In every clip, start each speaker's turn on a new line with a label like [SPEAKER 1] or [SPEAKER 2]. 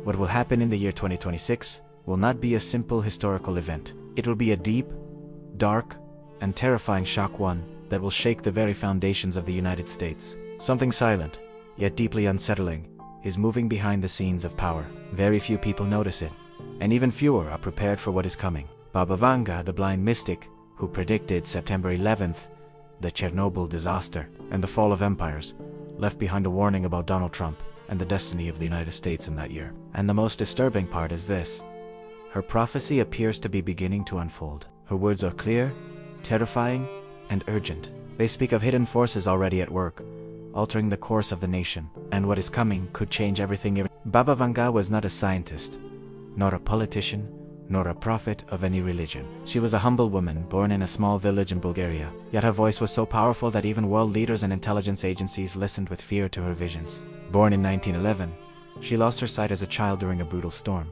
[SPEAKER 1] What will happen in the year 2026 will not be a simple historical event. It will be a deep, dark, and terrifying shock, one that will shake the very foundations of the United States. Something silent, yet deeply unsettling, is moving behind the scenes of power. Very few people notice it, and even fewer are prepared for what is coming. Baba Vanga, the blind mystic who predicted September 11th, the Chernobyl disaster, and the fall of empires, left behind a warning about Donald Trump and the destiny of the United States in that year. And the most disturbing part is this: her prophecy appears to be beginning to unfold. Her words are clear, terrifying, and urgent. They speak of hidden forces already at work, altering the course of the nation, and what is coming could change everything. Baba Vanga was not a scientist, nor a politician, nor a prophet of any religion. She was a humble woman born in a small village in Bulgaria, yet her voice was so powerful that even world leaders and intelligence agencies listened with fear to her visions. Born in 1911, she lost her sight as a child during a brutal storm.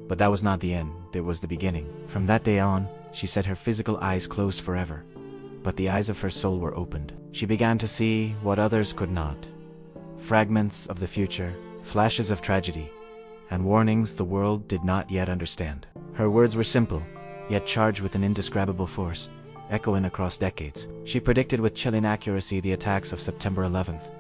[SPEAKER 1] But that was not the end, it was the beginning. From that day on, she said her physical eyes closed forever, but the eyes of her soul were opened. She began to see what others could not: fragments of the future, flashes of tragedy, and warnings the world did not yet understand. Her words were simple, yet charged with an indescribable force, echoing across decades. She predicted with chilling accuracy the attacks of September 11th,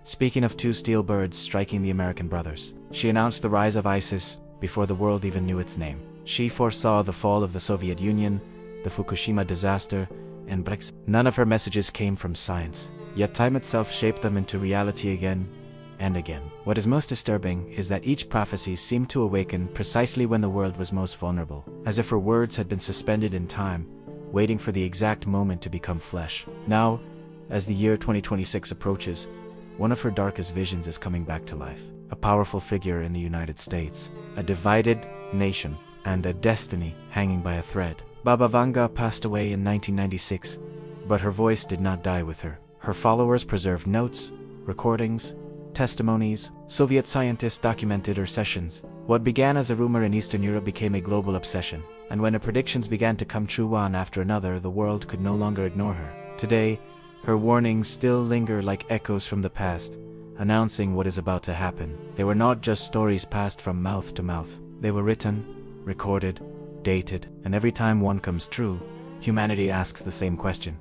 [SPEAKER 1] speaking of two steel birds striking the American brothers. She announced the rise of ISIS before the world even knew its name. She foresaw the fall of the Soviet Union, the Fukushima disaster, and Brexit. None of her messages came from science, yet time itself shaped them into reality again and again. What is most disturbing is that each prophecy seemed to awaken precisely when the world was most vulnerable, as if her words had been suspended in time, waiting for the exact moment to become flesh. Now, as the year 2026 approaches, one of her darkest visions is coming back to life. A powerful figure in the United States, a divided nation, and a destiny hanging by a thread. Baba Vanga passed away in 1996, but her voice did not die with her. Her followers preserved notes, recordings, testimonies. Soviet scientists documented her sessions. What began as a rumor in Eastern Europe became a global obsession, and when her predictions began to come true one after another, the world could no longer ignore her. Today, her warnings still linger like echoes from the past, announcing what is about to happen. They were not just stories passed from mouth to mouth. They were written, recorded, dated, and every time one comes true, humanity asks the same question: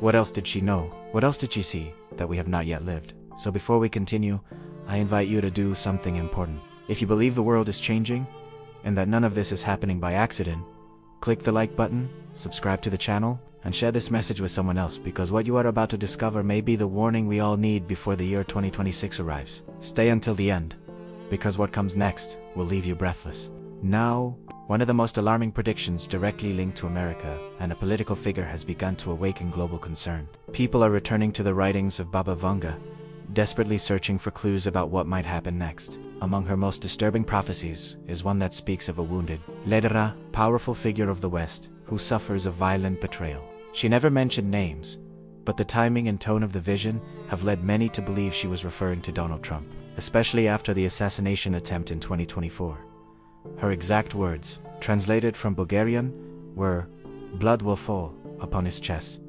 [SPEAKER 1] what else did she know? What else did she see that we have not yet lived? So before we continue, I invite you to do something important. If you believe the world is changing, and that none of this is happening by accident, click the like button, subscribe to the channel, and share this message with someone else, because what you are about to discover may be the warning we all need before the year 2026 arrives. Stay until the end, because what comes next will leave you breathless. Now, one of the most alarming predictions directly linked to America and a political figure has begun to awaken global concern. People are returning to the writings of Baba Vanga, desperately searching for clues about what might happen next. Among her most disturbing prophecies is one that speaks of a wounded, leader, powerful figure of the West who suffers a violent betrayal. She never mentioned names, but the timing and tone of the vision have led many to believe she was referring to Donald Trump, especially after the assassination attempt in 2024. Her exact words, translated from Bulgarian, were, "Blood will fall upon his chest,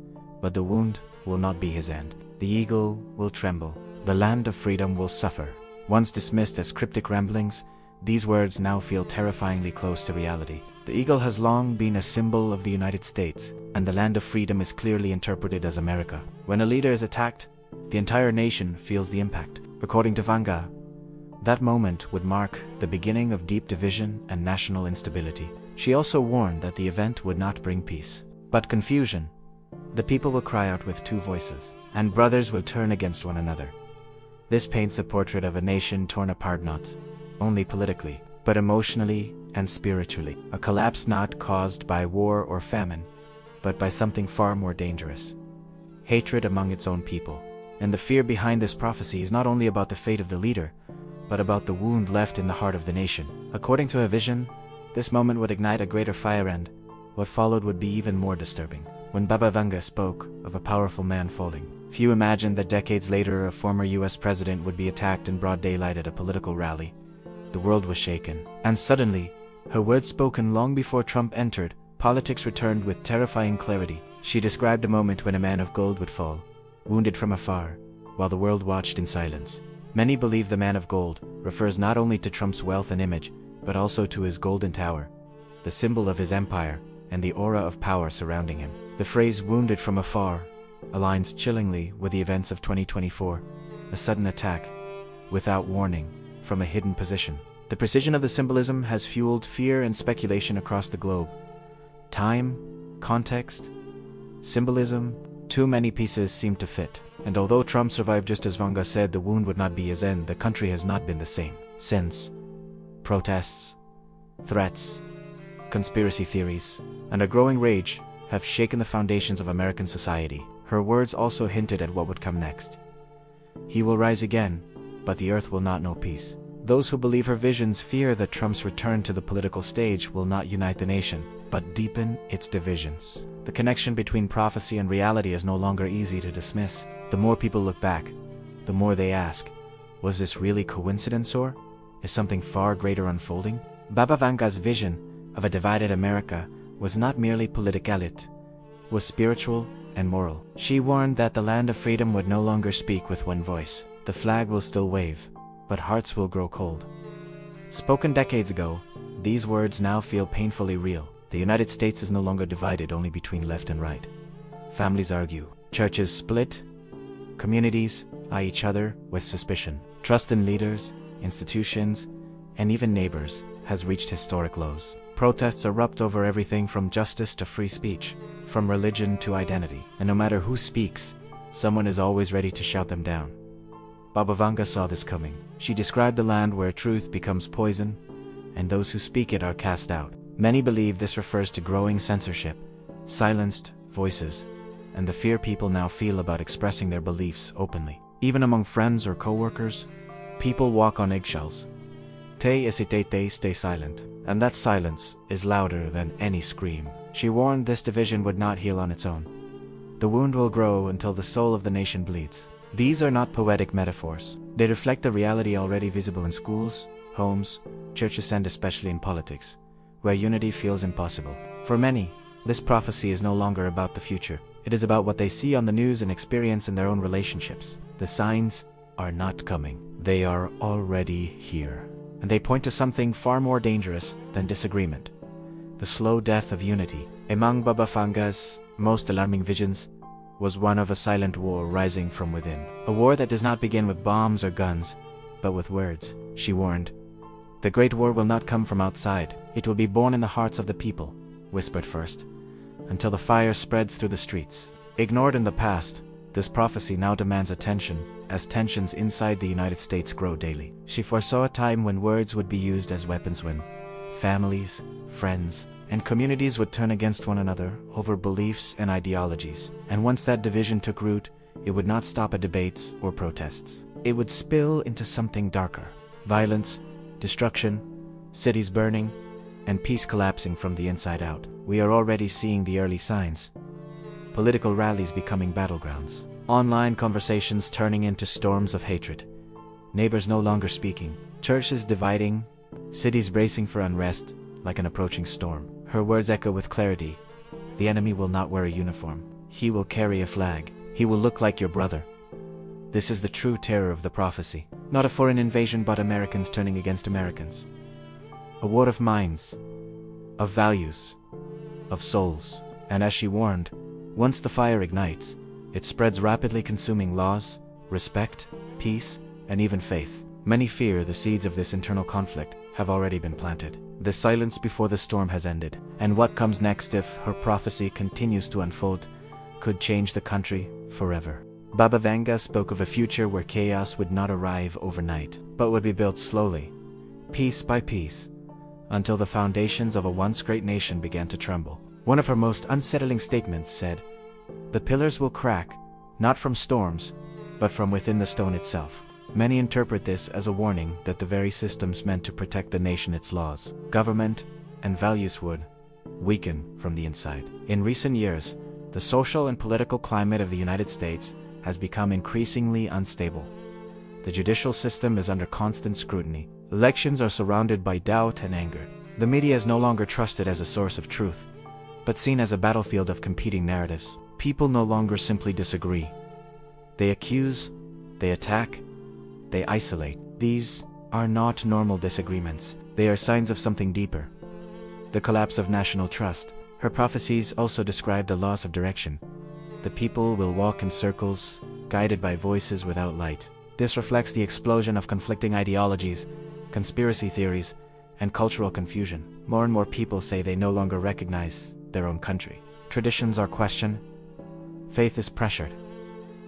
[SPEAKER 1] but the wound will not be his end. The eagle will tremble, the land of freedom will suffer." Once dismissed as cryptic ramblings, these words now feel terrifyingly close to reality. The eagle has long been a symbol of the United States, and the land of freedom is clearly interpreted as America. When a leader is attacked, the entire nation feels the impact. According to Vanga, that moment would mark the beginning of deep division and national instability. She also warned that the event would not bring peace, but confusion. The people will cry out with two voices, and brothers will turn against one another. This paints a portrait of a nation torn apart not only politically, but emotionally and spiritually. A collapse not caused by war or famine, but by something far more dangerous: hatred among its own people. And the fear behind this prophecy is not only about the fate of the leader, but about the wound left in the heart of the nation. According to her vision, this moment would ignite a greater fire, and what followed would be even more disturbing. When Baba Vanga spoke of a powerful man falling, few imagined that decades later a former US president would be attacked in broad daylight at a political rally. The world was shaken, and suddenly, her words spoken long before Trump entered, politics returned with terrifying clarity. She described a moment when a man of gold would fall, wounded from afar, while the world watched in silence. Many believe the man of gold refers not only to Trump's wealth and image, but also to his golden tower, the symbol of his empire, and the aura of power surrounding him. The phrase "wounded from afar" aligns chillingly with the events of 2024, a sudden attack, without warning, from a hidden position. The precision of the symbolism has fueled fear and speculation across the globe. Time, context, symbolism, too many pieces seem to fit. And although Trump survived just as Vanga said the wound would not be his end, the country has not been the same since. Protests, threats, conspiracy theories, and a growing rage have shaken the foundations of American society. Her words also hinted at what would come next. He will rise again, but the earth will not know peace. Those who believe her visions fear that Trump's return to the political stage will not unite the nation, but deepen its divisions. The connection between prophecy and reality is no longer easy to dismiss. The more people look back, the more they ask, was this really coincidence, or is something far greater unfolding? Baba Vanga's vision of a divided America was not merely political, it was spiritual and moral. She warned that the land of freedom would no longer speak with one voice. The flag will still wave, but hearts will grow cold. Spoken decades ago, these words now feel painfully real. The United States is no longer divided only between left and right. Families argue, churches split, communities eye each other with suspicion. Trust in leaders, institutions, and even neighbors has reached historic lows. Protests erupt over everything from justice to free speech, from religion to identity. And no matter who speaks, someone is always ready to shout them down. Baba Vanga saw this coming. She described the land where truth becomes poison, and those who speak it are cast out. Many believe this refers to growing censorship, silenced voices, and the fear people now feel about expressing their beliefs openly. Even among friends or co-workers, people walk on eggshells. Te hesitate, stay silent. And that silence is louder than any scream. She warned this division would not heal on its own. The wound will grow until the soul of the nation bleeds. These are not poetic metaphors. They reflect a reality already visible in schools, homes, churches, and especially in politics, where unity feels impossible. For many, this prophecy is no longer about the future. It is about what they see on the news and experience in their own relationships. The signs are not coming. They are already here. And they point to something far more dangerous than disagreement: the slow death of unity. Among Baba Vanga's most alarming visions was one of a silent war rising from within. A war that does not begin with bombs or guns, but with words. She warned, "The Great War will not come from outside. It will be born in the hearts of the people," whispered first, until the fire spreads through the streets. Ignored in the past, this prophecy now demands attention, as tensions inside the United States grow daily. She foresaw a time when words would be used as weapons, when families, friends, and communities would turn against one another over beliefs and ideologies. And once that division took root, it would not stop at debates or protests. It would spill into something darker: violence, destruction, cities burning, and peace collapsing from the inside out. We are already seeing the early signs: political rallies becoming battlegrounds, online conversations turning into storms of hatred, neighbors no longer speaking, churches dividing, cities bracing for unrest like an approaching storm. Her words echo with clarity: the enemy will not wear a uniform. He will carry a flag. He will look like your brother. This is the true terror of the prophecy. Not a foreign invasion, but Americans turning against Americans. A war of minds, of values, of souls. And as she warned, once the fire ignites, it spreads rapidly, consuming laws, respect, peace, and even faith. Many fear the seeds of this internal conflict have already been planted. The silence before the storm has ended, and what comes next, if her prophecy continues to unfold, could change the country forever. Baba Vanga spoke of a future where chaos would not arrive overnight, but would be built slowly, piece by piece, until the foundations of a once great nation began to tremble. One of her most unsettling statements said, "The pillars will crack, not from storms, but from within the stone itself." Many interpret this as a warning that the very systems meant to protect the nation, its laws, government, and values would weaken from the inside. In recent years, the social and political climate of the United States has become increasingly unstable. The judicial system is under constant scrutiny. Elections are surrounded by doubt and anger. The media is no longer trusted as a source of truth, but seen as a battlefield of competing narratives. People no longer simply disagree. They accuse, they attack, they isolate. These are not normal disagreements. They are signs of something deeper. The collapse of national trust. Her prophecies also describe the loss of direction. The people will walk in circles, guided by voices without light. This reflects the explosion of conflicting ideologies, conspiracy theories, and cultural confusion. More and more people say they no longer recognize their own country. Traditions are questioned. Faith is pressured.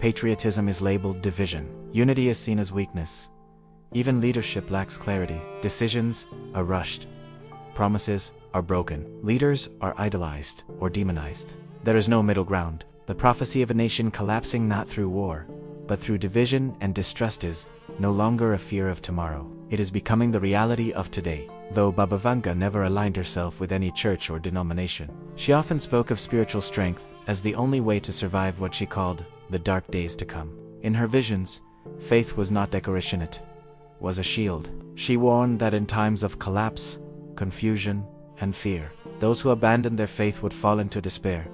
[SPEAKER 1] Patriotism is labeled division. Unity is seen as weakness. Even leadership lacks clarity. Decisions are rushed. Promises are broken. Leaders are idolized or demonized. There is no middle ground. The prophecy of a nation collapsing not through war, but through division and distrust is no longer a fear of tomorrow. It is becoming the reality of today. Though Baba Vanga never aligned herself with any church or denomination, she often spoke of spiritual strength as the only way to survive what she called the dark days to come. In her visions, faith was not decoration, it was a shield. She warned that in times of collapse, confusion, and fear, those who abandoned their faith would fall into despair,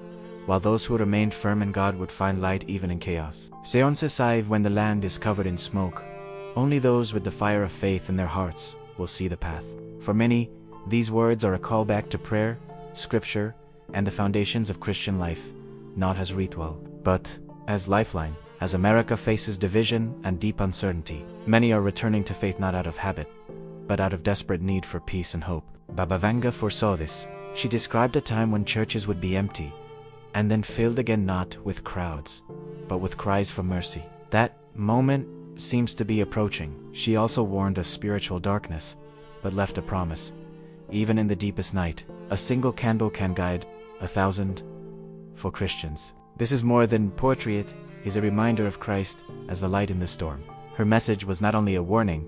[SPEAKER 1] while those who remained firm in God would find light even in chaos. Seance Saiv, when the land is covered in smoke, only those with the fire of faith in their hearts will see the path. For many, these words are a callback to prayer, scripture, and the foundations of Christian life, not as ritual, but as lifeline. As America faces division and deep uncertainty, many are returning to faith not out of habit, but out of desperate need for peace and hope. Baba Vanga foresaw this. She described a time when churches would be empty, and then filled again not with crowds, but with cries for mercy. That moment seems to be approaching. She also warned of spiritual darkness, but left a promise. Even in the deepest night, a single candle can guide 1,000 for Christians. This is more than poetry, it is a reminder of Christ as the light in the storm. Her message was not only a warning,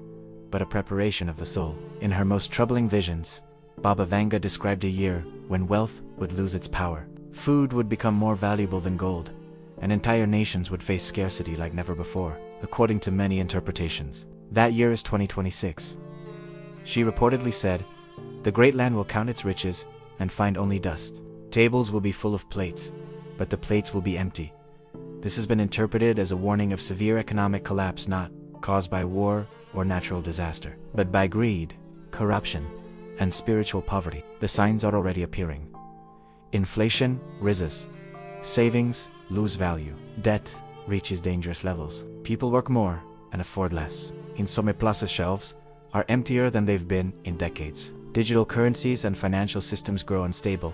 [SPEAKER 1] but a preparation of the soul. In her most troubling visions, Baba Vanga described a year when wealth would lose its power. Food would become more valuable than gold, and entire nations would face scarcity like never before, according to many interpretations. That year is 2026. She reportedly said, "The great land will count its riches and find only dust. Tables will be full of plates, but the plates will be empty." This has been interpreted as a warning of severe economic collapse not caused by war or natural disaster, but by greed, corruption, and spiritual poverty. The signs are already appearing. Inflation rises. Savings lose value. Debt reaches dangerous levels. People work more and afford less. In some places, shelves are emptier than they've been in decades. Digital currencies and financial systems grow unstable,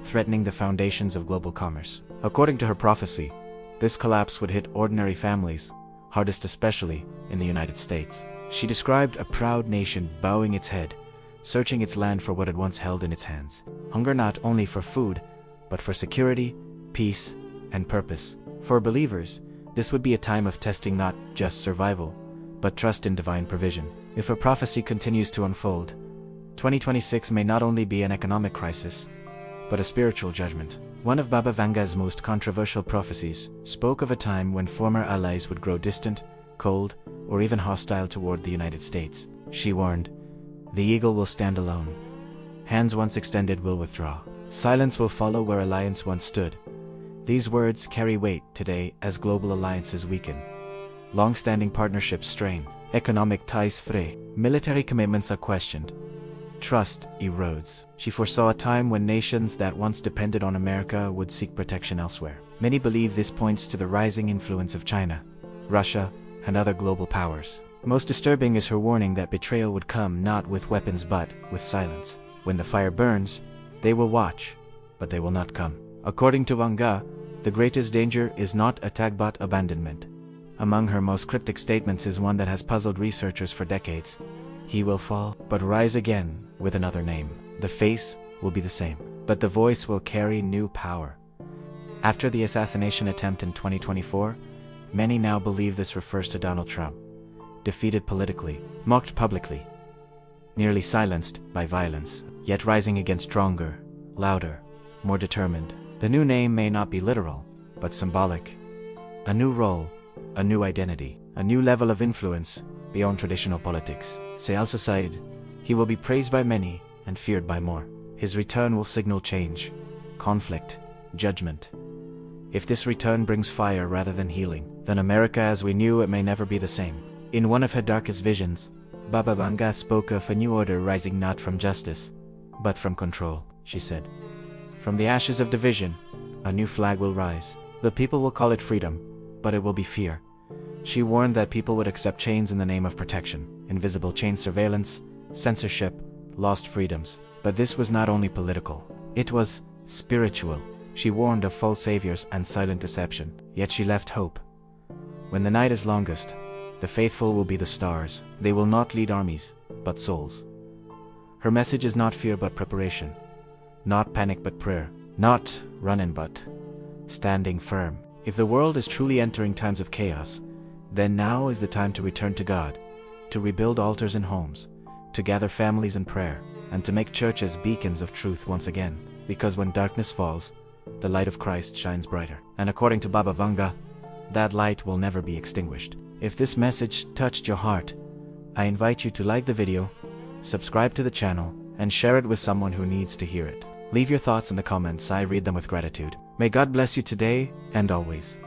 [SPEAKER 1] threatening the foundations of global commerce. According to her prophecy, this collapse would hit ordinary families, hardest especially in the United States. She described a proud nation bowing its head, searching its land for what it once held in its hands. Hunger not only for food, but for security, peace, and purpose. For believers, this would be a time of testing not just survival, but trust in divine provision. If her prophecy continues to unfold, 2026 may not only be an economic crisis, but a spiritual judgment. One of Baba Vanga's most controversial prophecies spoke of a time when former allies would grow distant, cold, or even hostile toward the United States. She warned, "The eagle will stand alone. Hands once extended will withdraw. Silence will follow where alliance once stood." These words carry weight today as global alliances weaken. Long-standing partnerships strain. Economic ties fray. Military commitments are questioned. Trust erodes. She foresaw a time when nations that once depended on America would seek protection elsewhere. Many believe this points to the rising influence of China, Russia, and other global powers. Most disturbing is her warning that betrayal would come not with weapons but with silence. When the fire burns, they will watch, but they will not come. According to Vanga, the greatest danger is not attack but abandonment. Among her most cryptic statements is one that has puzzled researchers for decades. "He will fall, but rise again with another name. The face will be the same, but the voice will carry new power." After the assassination attempt in 2024, many now believe this refers to Donald Trump. Defeated politically, mocked publicly, nearly silenced by violence, yet rising again stronger, louder, more determined. The new name may not be literal, but symbolic. A new role, a new identity, a new level of influence beyond traditional politics. Sayal Said, he will be praised by many and feared by more. His return will signal change, conflict, judgment. If this return brings fire rather than healing, then America as we knew it may never be the same. In one of her darkest visions, Baba Vanga spoke of a new order rising not from justice, but from control. She said, "From the ashes of division, a new flag will rise. The people will call it freedom, but it will be fear." She warned that people would accept chains in the name of protection, invisible chain surveillance, censorship, lost freedoms. But this was not only political, it was spiritual. She warned of false saviors and silent deception, yet she left hope. When the night is longest, the faithful will be the stars. They will not lead armies, but souls. Her message is not fear but preparation, not panic but prayer, not running but standing firm. If the world is truly entering times of chaos, then now is the time to return to God, to rebuild altars and homes, to gather families in prayer, and to make churches beacons of truth once again. Because when darkness falls, the light of Christ shines brighter. And according to Baba Vanga, that light will never be extinguished. If this message touched your heart, I invite you to like the video, subscribe to the channel, and share it with someone who needs to hear it. Leave your thoughts in the comments. I read them with gratitude. May God bless you today and always.